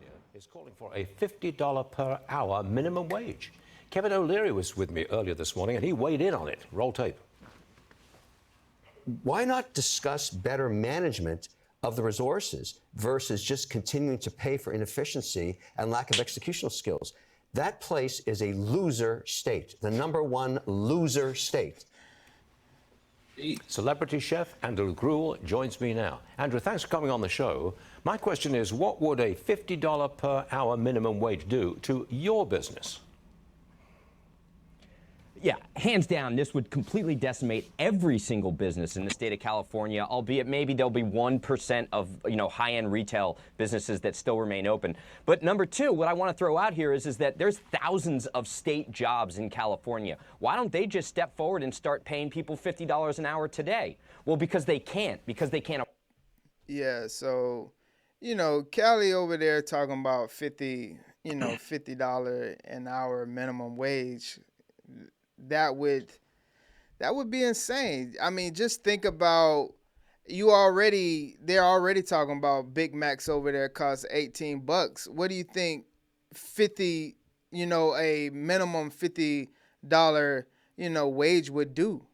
California is calling for a $50 per hour minimum wage. Kevin O'Leary was with me earlier this morning, and he weighed in on it. Roll tape. Why not discuss better management of the resources versus just continuing to pay for inefficiency and lack of executional skills? That place is a loser state, the #1 loser state. Celebrity chef Andrew Gruel joins me now. Andrew, thanks for coming on the show. My question is, what would a $50 per hour minimum wage do to your business? Yeah, hands down, this would completely decimate every single business in the state of California, albeit maybe there'll be 1% of, high-end retail businesses that still remain open. But number two, what I want to throw out here is that there's thousands of state jobs in California. Why don't they just step forward and start paying people $50 an hour today? Well, because they can't. Yeah, so, Cali over there talking about $50 an hour minimum wage. That would be insane. I mean, just think about they're already talking about Big Macs over there cost $18. What do you think a minimum $50 wage would do?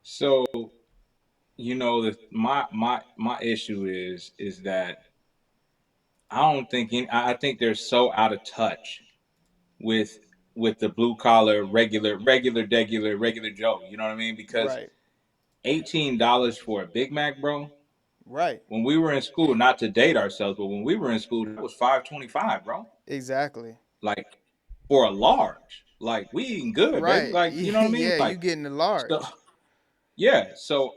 So, my issue is that I think they're so out of touch with the blue collar regular Joe. You know what I mean? Because Right. $18 for a Big Mac, bro. Right. When we were in school, not to date ourselves, but when we were in school, it was $5.25, bro. Exactly. Like for a large, like we eating good, Right. baby. Like you know what I mean? Yeah, Like, you getting the large. so, yeah. So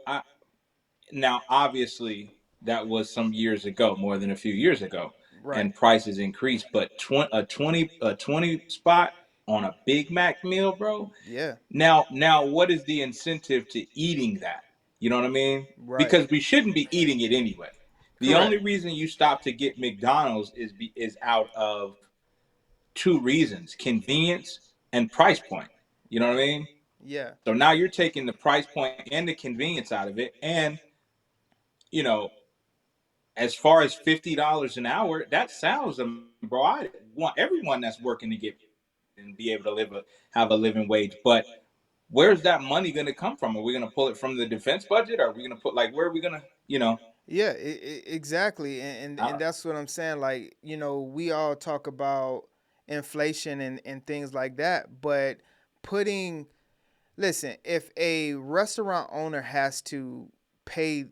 now obviously that was some years ago, more than a few years ago, Right. and prices increased. But a 20 spot on a Big Mac meal, bro. Yeah. Now, what is the incentive to eating that? You know what I mean? Right. Because we shouldn't be eating it anyway. The Correct. only reason you stop to get McDonald's is out of two reasons: convenience and price point. You know what I mean? Yeah. So now you're taking the price point and the convenience out of it, and you know, as far as $50 an hour, that sounds, bro. I want everyone that's working to get and be able to have a living wage, but where's that money going to come from? Are we going to pull it from the defense budget? Are we going to put where are we going to, Yeah, exactly. And that's what I'm saying. Like, we all talk about inflation and things like that, but listen, if a restaurant owner has to pay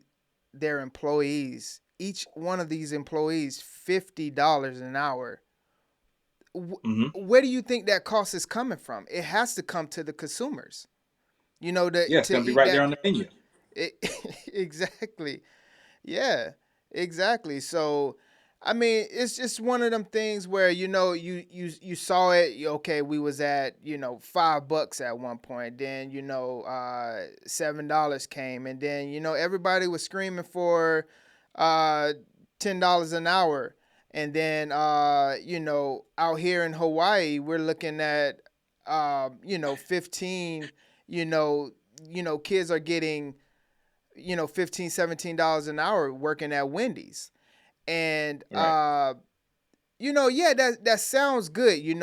their employees, each one of these employees, $50 an hour, where do you think that cost is coming from? It has to come to the consumers. it's going to be right there on the menu. Exactly. Yeah, exactly. So, I mean, it's just one of them things where you saw it. Okay, we was at $5 at one point. Then $7 came, and then everybody was screaming for $10 an hour. And then out here in Hawaii, we're looking at 15. Kids are getting $15, $17 an hour working at Wendy's. And Right. that sounds good. You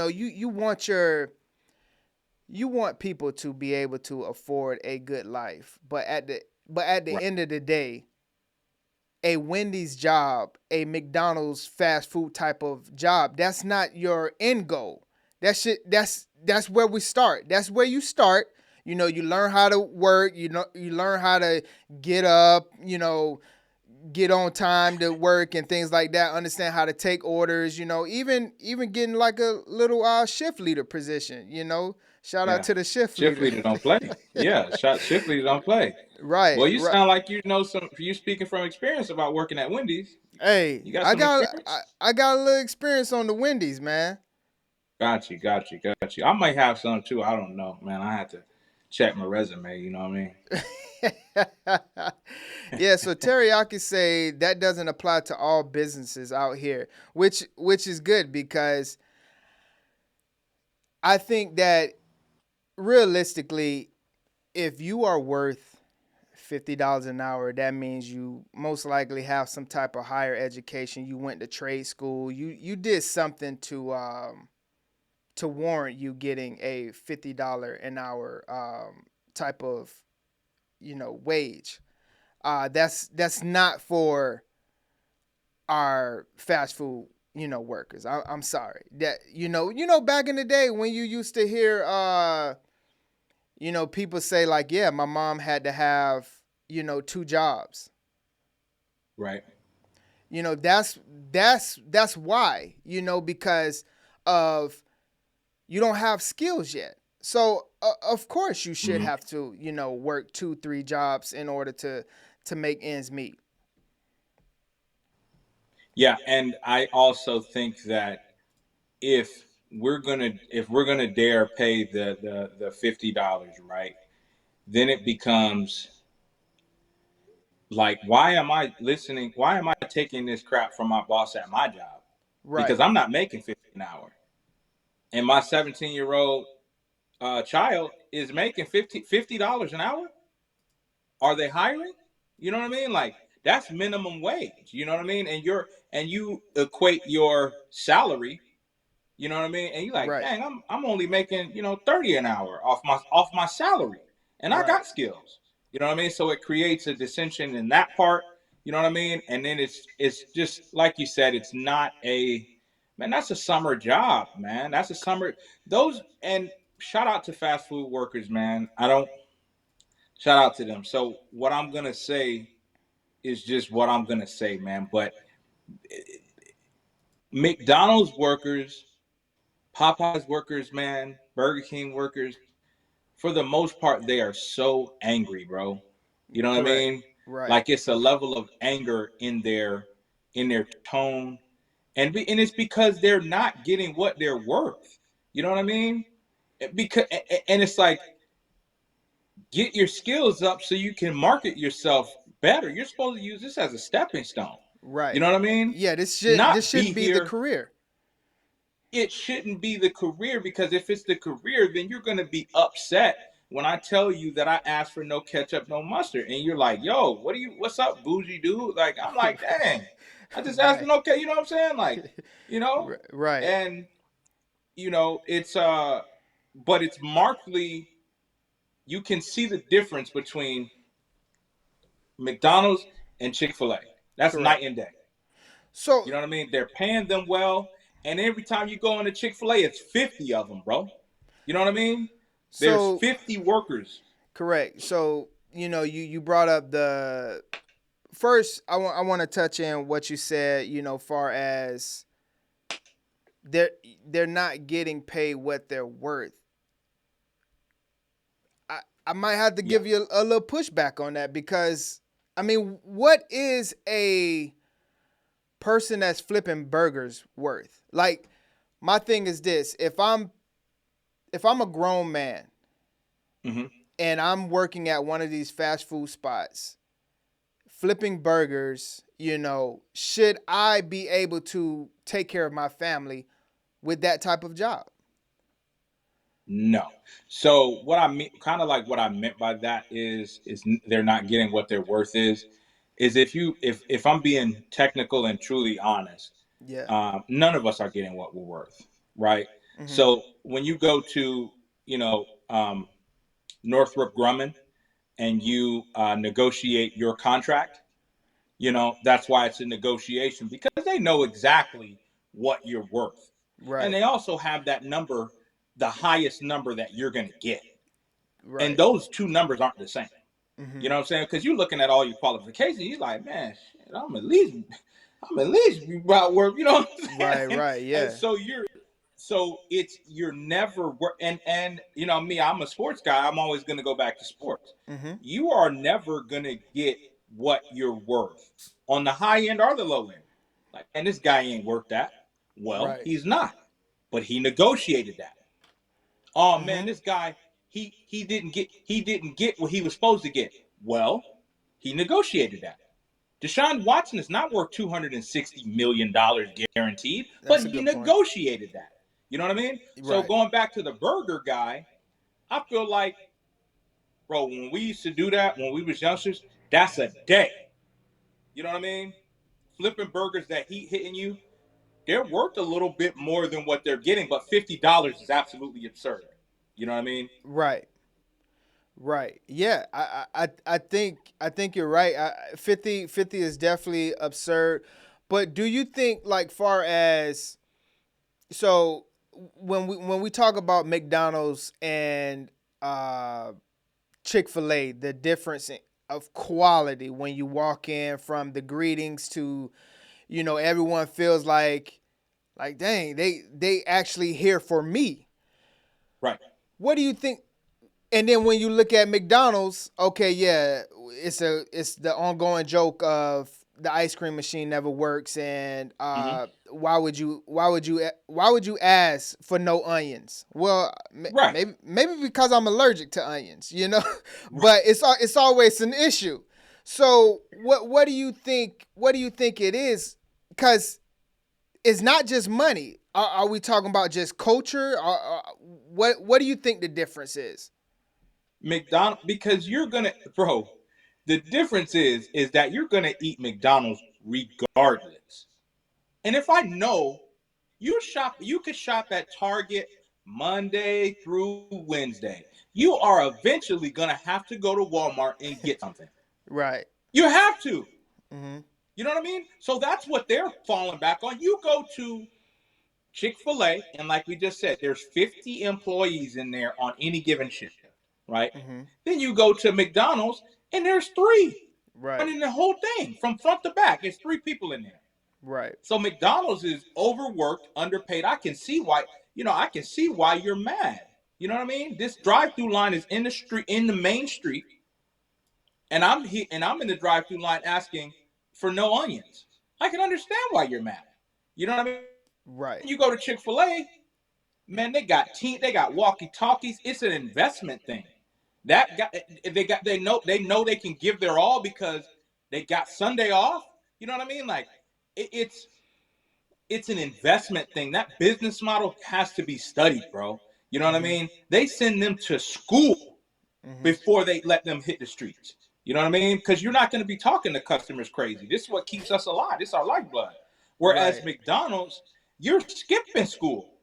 want people to be able to afford a good life. But at the Right. end of the day, a Wendy's job, a McDonald's fast food type of job, that's not your end goal. That's where we start. That's where you start. You learn how to work, you learn how to get up, get on time to work and things like that, understand how to take orders, even getting like a little shift leader position, shout out to the shift leader. Shift leader don't play. Yeah, shift leader don't play. Right. Well, you right. sound like you speaking from experience about working at Wendy's. Hey, You got I some got experience? I got a little experience on the Wendy's, man. Got you. I might have some too. I don't know, man. I had to check my resume. You know what I mean? Yeah, so Teriyaki say that doesn't apply to all businesses out here, which is good because I think that realistically, if you are worth $50 an hour, that means you most likely have some type of higher education. You went to trade school. You did something to warrant you getting a $50 an hour type of wage. That's not for our fast food workers. I'm sorry that back in the day when you used to hear people say like, yeah, my mom had to have 2 jobs. Right. That's why, because of you don't have skills yet. So of course you should have to, work 2-3 jobs in order to make ends meet. Yeah, and I also think that if we're gonna dare pay the $50, right, then it becomes like, why am I listening? Why am I taking this crap from my boss at my job? Because Right. I'm not making 50 an hour, and my 17-year-old child is making $50 an hour. Are they hiring? You know what I mean? Like, that's minimum wage. You know what I mean? And you equate your salary. You know what I mean? And you're like, Right. dang, I'm only making 30 an hour off my salary, and I Right. got skills. You know what I mean? So it creates a dissension in that part. You know what I mean? And then it's just like you said, it's not a man. That's a summer job, man. That's a summer. Those and shout out to fast food workers, man. I don't shout out to them. So what I'm gonna say is just what I'm gonna say, man. But McDonald's workers, Popeyes workers, man, Burger King workers, for the most part, they are so angry, bro. You know what I Correct. mean? Right. Like, it's a level of anger in their tone, and it's because they're not getting what they're worth. You know what I mean? Because and it's like, get your skills up so you can market yourself better. You're supposed to use this as a stepping stone. You Right. know what I mean? Yeah, this Not be shouldn't be the here. career. It shouldn't be the career, because if it's the career, then you're going to be upset when I tell you that I asked for no ketchup, no mustard, and you're like, "Yo, what's up, bougie dude?" Like, I'm like, "Dang, I just asked for Right. no ketchup." You know what I'm saying? Like, Right. and it's but it's markedly. You can see the difference between McDonald's and Chick-fil-A. That's Correct. night and day. So You know what I mean? They're paying them well, and every time you go into Chick-fil-A, it's 50 of them, bro. You know what I mean? There's so 50 workers. correct. So you brought up the first. I want to touch in what you said. Far as they're not getting paid what they're worth. I might have to Yeah. give you a little pushback on that, because I mean, what is a person that's flipping burgers worth? Like, my thing is this: if I'm a grown man hmm and I'm working at one of these fast food spots, flipping burgers, should I be able to take care of my family with that type of job? No. So what I mean, kind of like what I meant by that is they're not getting what their worth is if I'm being technical and truly honest, Yeah. none of us are getting what we're worth, right? Hmm. So when you go to you know um, Northrop Grumman and you negotiate your contract, that's why it's a negotiation, because they know exactly what you're worth, and Right. they also have that number, the highest number that you're going to get, and Right. those two numbers aren't the same. Hmm. You know what I'm saying? Because you're looking at all your qualifications, you're like, man, shit, I'm at least about worth, you know what I'm Right. saying? Right. And Yeah. so you're never and me, I'm a sports guy. I'm always going to go back to sports. Hmm. You are never going to get what you're worth on the high end or the low end. Like, and this guy ain't worth that. Well, Right. he's not, but he negotiated that. Oh man, Hmm. this guy, he didn't get what he was supposed to get. Well, he negotiated that. Deshaun Watson is not worth $260 million guaranteed, but That's a he good point. negotiated that. You know what I mean? So Right. going back to the burger guy, I feel like bro, when we used to do that when we was youngsters, that's a day. You know what I mean? Flipping burgers that heat hitting you, they're worth a little bit more than what they're getting, but $50 is absolutely absurd. You know what I mean? Right. Right. Yeah. I think you're right. 50 is definitely absurd. But do you think, like, far as, so when we talk about McDonald's and Chick-fil-A, the difference of quality when you walk in, from the greetings to, everyone feels like, dang, they actually here for me. Right. What do you think? And then when you look at McDonald's, okay, yeah, it's the ongoing joke of the ice cream machine never works, and why would you ask for no onions? Well, Right. maybe because I'm allergic to onions, but it's always an issue. So what do you think? What do you think it is? Because it's not just money. Are we talking about just culture? What do you think the difference is? McDonald's, because you're gonna, bro. The difference is that you're gonna eat McDonald's regardless. And if I know you could shop at Target Monday through Wednesday. You are eventually gonna have to go to Walmart and get something. Right. You have to. Mm-hmm. You know what I mean? So that's what they're falling back on. You go to Chick-fil-A, and like we just said, there's 50 employees in there on any given shift, right? Mm-hmm. Then you go to McDonald's, and there's 3 Right. running the whole thing from front to back. There's 3 people in there. Right. So McDonald's is overworked, underpaid. I can see why. I can see why you're mad. You know what I mean? This drive-through line is in the street, in the main street, and I'm in the drive-through line asking for no onions. I can understand why you're mad. You know what I mean? Right. You go to Chick-fil-A, man, they got walkie-talkies. It's an investment thing. They know they can give their all because they got Sunday off. You know what I mean? Like it's an investment thing. That business model has to be studied, bro. You know what I mean? They send them to school before they let them hit the streets. You know what I mean? Because you're not going to be talking to customers crazy. This is what keeps us alive. This is our lifeblood. Whereas Right. McDonald's, you're skipping school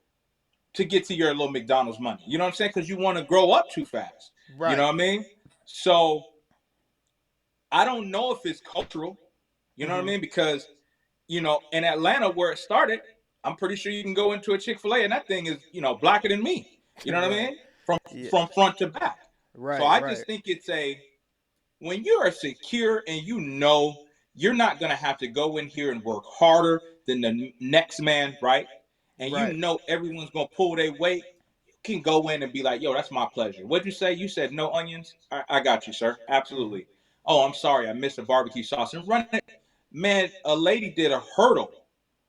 to get to your little McDonald's money. You know what I'm saying? Because you want to grow up too fast. Right. You know what I mean? So I don't know if it's cultural. You know what I mean? Because, in Atlanta where it started, I'm pretty sure you can go into a Chick-fil-A and that thing is, blacker than me. You know what I mean? From front to back. Right. So I right. just think it's when you are secure and you're not going to have to go in here and work harder than the next man, right? And Right. everyone's going to pull their weight, you can go in and be like, yo, that's my pleasure. What'd you say? You said no onions? I got you, sir. Absolutely. Oh, I'm sorry. I missed the barbecue sauce. And run it. Man, a lady did a hurdle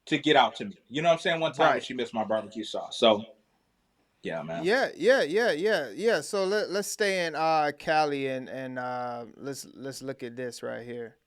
to get out to me. You know what I'm saying? One time when Right. she missed my barbecue sauce. So, yeah, man. Yeah. So let's stay in Cali and let's look at this right here.